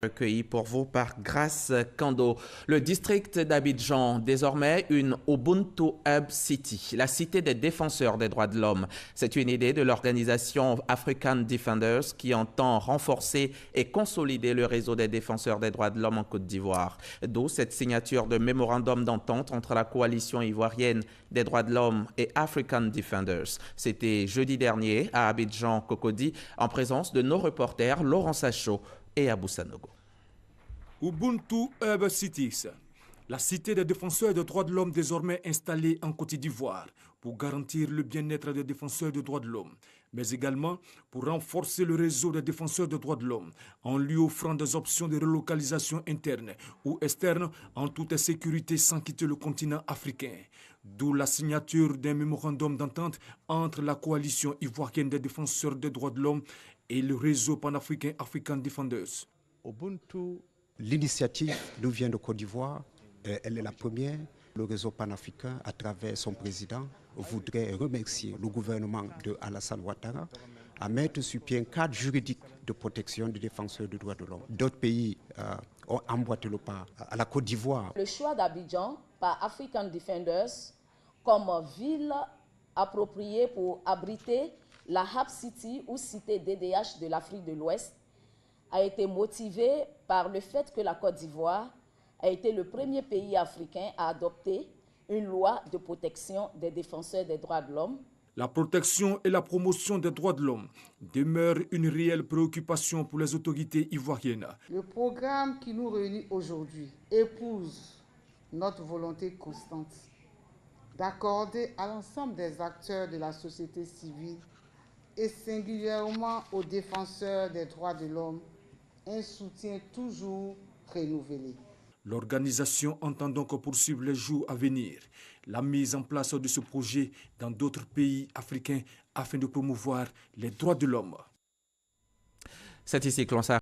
Recueilli pour vous par Grace Kando. Le district d'Abidjan, désormais une Ubuntu Hub City, la cité des défenseurs des droits de l'homme. C'est une idée de l'organisation African Defenders qui entend renforcer et consolider le réseau des défenseurs des droits de l'homme en Côte d'Ivoire. D'où cette signature de mémorandum d'entente entre la coalition ivoirienne des droits de l'homme et African Defenders. C'était jeudi dernier à Abidjan, Cocody, en présence de nos reporters Laurent Sachaud et Abou Sanogo. Ubuntu Hub Cities, la cité des défenseurs des droits de l'homme désormais installée en Côte d'Ivoire pour garantir le bien-être des défenseurs des droits de l'homme, mais également pour renforcer le réseau des défenseurs des droits de l'homme en lui offrant des options de relocalisation interne ou externe en toute sécurité sans quitter le continent africain. D'où la signature d'un mémorandum d'entente entre la coalition ivoirienne des défenseurs des droits de l'homme et le réseau panafricain African Defenders. Ubuntu, l'initiative nous vient de Côte d'Ivoire, elle est la première. Le réseau panafricain, à travers son président, voudrait remercier le gouvernement de Alassane Ouattara à mettre sur pied un cadre juridique de protection des défenseurs des droits de l'homme. D'autres pays ont emboîté le pas à la Côte d'Ivoire. Le choix d'Abidjan par African Defenders comme ville appropriée pour abriter la Hub City ou cité DDH de l'Afrique de l'Ouest a été motivé par le fait que la Côte d'Ivoire a été le premier pays africain à adopter une loi de protection des défenseurs des droits de l'homme. La protection et la promotion des droits de l'homme demeurent une réelle préoccupation pour les autorités ivoiriennes. Le programme qui nous réunit aujourd'hui épouse notre volonté constante d'accorder à l'ensemble des acteurs de la société civile et singulièrement aux défenseurs des droits de l'homme un soutien toujours renouvelé. L'organisation entend donc poursuivre les jours à venir la mise en place de ce projet dans d'autres pays africains afin de promouvoir les droits de l'homme. C'est ici que l'on s'arrête.